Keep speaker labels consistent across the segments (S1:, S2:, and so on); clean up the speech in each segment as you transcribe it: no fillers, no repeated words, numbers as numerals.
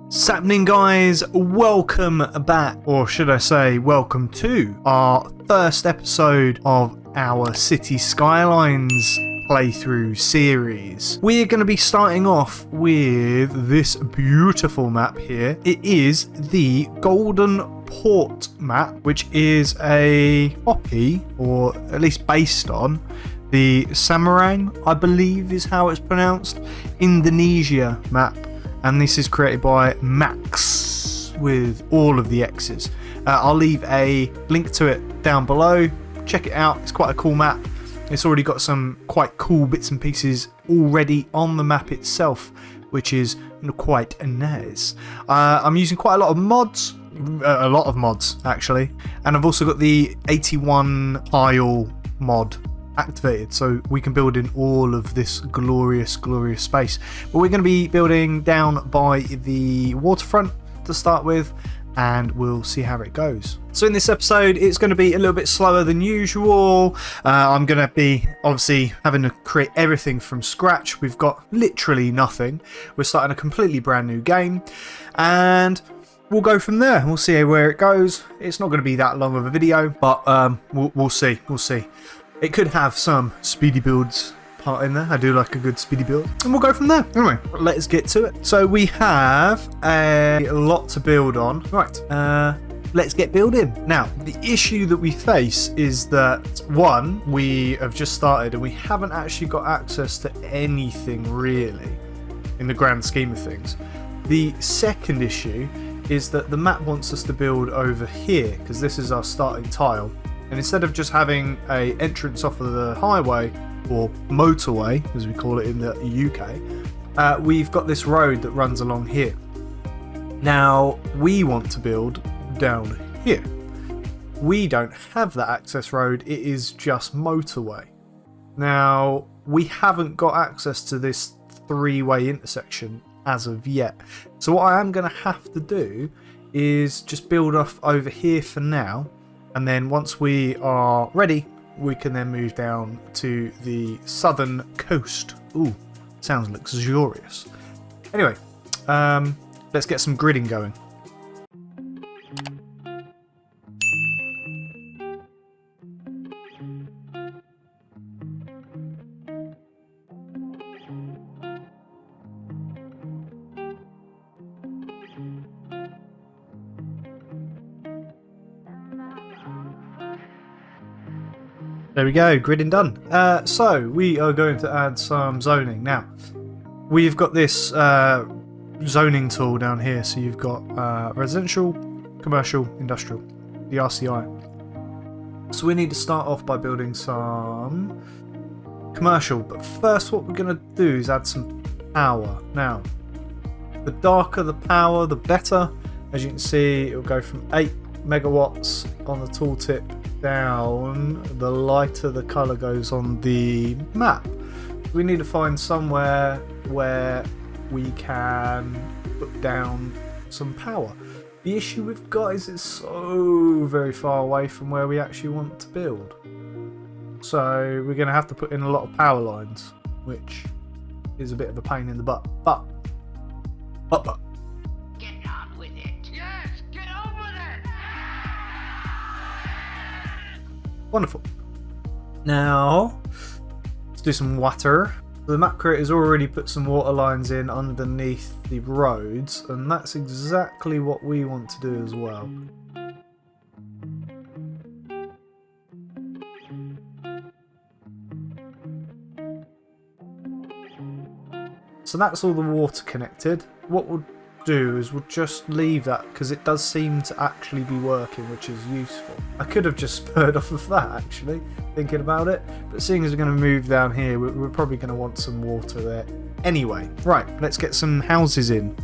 S1: What's happening, guys? Welcome back, or should I say welcome to our first episode of our City Skylines playthrough series. We're going to be starting off with this beautiful map here. It is the Golden Port map, which is a copy, or at least based on, the Samarang, I believe is how it's pronounced, Indonesia map. And this is created by Max with all of the X's. I'll leave a link to it down below. Check it out. It's quite a cool map. It's already got some quite cool bits and pieces already on the map itself, which is quite nice. I'm using quite a lot of mods. A lot of mods, actually. And I've also got the 81 tile mod activated, so we can build in all of this glorious space. But we're going to be building down by the waterfront to start with, and we'll see how it goes. So in this episode it's going to be a little bit slower than usual. I'm going to be obviously having to create everything from scratch. We've got literally nothing. We're starting a completely brand new game, and we'll go from there. We'll see where it goes. It's not going to be that long of a video, but we'll see. It could have some speedy builds part in there. I do like a good speedy build. And we'll go from there. Anyway, let's get to it. So we have a lot to build on. Right, let's get building. Now, the issue that we face is that, one, we have just started and we haven't actually got access to anything really in the grand scheme of things. The second issue is that the map wants us to build over here because this is our starting tile. And instead of just having a entrance off of the highway, or motorway as we call it in the UK, we've got this road that runs along here. Now we want to build down here. We don't have that access road, it is just motorway. Now we haven't got access to this three-way intersection as of yet. So what I am going to have to do is just build off over here for now. And then once we are ready, we can then move down to the southern coast. Ooh, sounds luxurious. Anyway, let's get some gridding going. There we go, gridding done. So we are going to add some zoning. Now, we've got this zoning tool down here. So you've got residential, commercial, industrial, the RCI. So we need to start off by building some commercial. But first what we're going to do is add some power. Now, the darker the power, the better. As you can see, it will go from 8 megawatts on the tooltip down, the lighter the colour goes on the map. We need to find somewhere where we can put down some power. The issue we've got is it's so very far away from where we actually want to build. So we're going to have to put in a lot of power lines, which is a bit of a pain in the butt. But.
S2: Get on with it. Yes, get on with it.
S1: Wonderful. Now, let's do some water. The map creator's already put some water lines in underneath the roads, and that's exactly what we want to do as well. So that's all the water connected. What we'll do is we'll just leave that because it does seem to actually be working, which is useful. I could have just spurred off of that actually, thinking about it, but seeing as we're going to move down here, we're probably going to want some water there anyway. Right, let's get some houses in.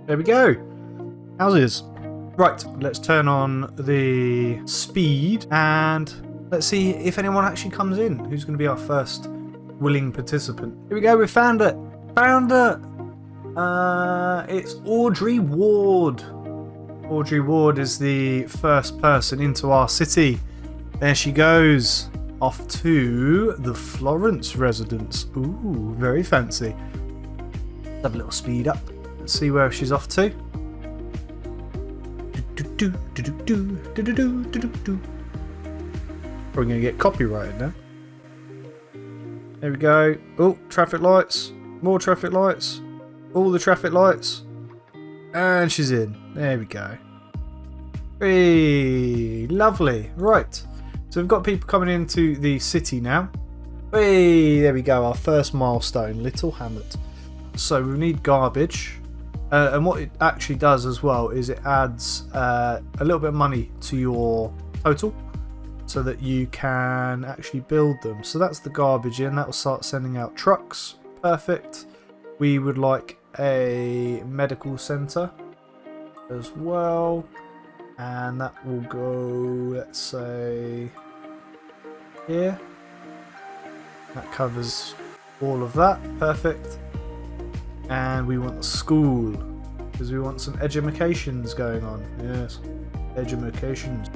S1: There we go, houses. Right, let's turn on the speed and let's see if anyone actually comes in. Who's going to be our first willing participant? Here we go, we found it. Found it. It's Audrey Ward. Audrey Ward is the first person into our city. There she goes. Off to the Florence residence. Ooh, very fancy. Have a little speed up. Let's see where she's off to. Probably going to get copyrighted now. There we go. Oh, traffic lights. More traffic lights. All the traffic lights. And she's in. There we go. Hey, lovely. Right. So we've got people coming into the city now. Hey, there we go. Our first milestone. Little Hamlet. So we need garbage. And what it actually does as well is it adds a little bit of money to your total so that you can actually build them. So that's the garbage in. That will start sending out trucks. Perfect. We would like a medical centre as well. And that will go, let's say, here. That covers all of that. Perfect. And we want the school because we want some edumacations going on. Yes, edumacations.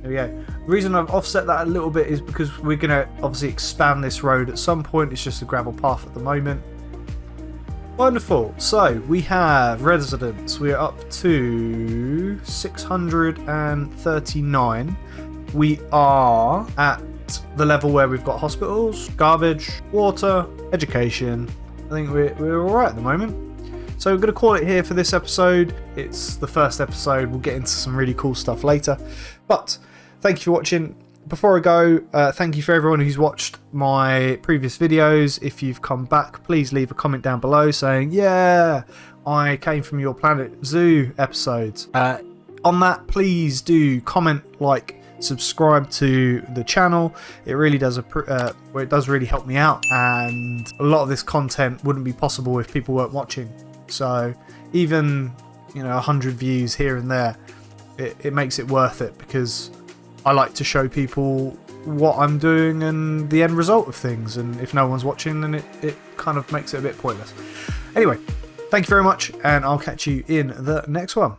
S1: There we go. The reason I've offset that a little bit is because we're going to obviously expand this road at some point. It's just a gravel path at the moment. Wonderful. So we have residents. We're up to 639. We are at the level where we've got hospitals, garbage, water, education. I think we're all right at the moment. So we're going to call it here for this episode. It's the first episode. We'll get into some really cool stuff later. But thank you for watching. Before I go, thank you for everyone who's watched my previous videos. If you've come back, please leave a comment down below saying, yeah, I came from your Planet Zoo episodes. On that, please do comment, like, subscribe to the channel. It really does it does really help me out, and a lot of this content wouldn't be possible if people weren't watching. So even 100 views here and there, it makes it worth it, because I like to show people what I'm doing and the end result of things, and if no one's watching, then it kind of makes it a bit pointless. Anyway, thank you very much, and I'll catch you in the next one.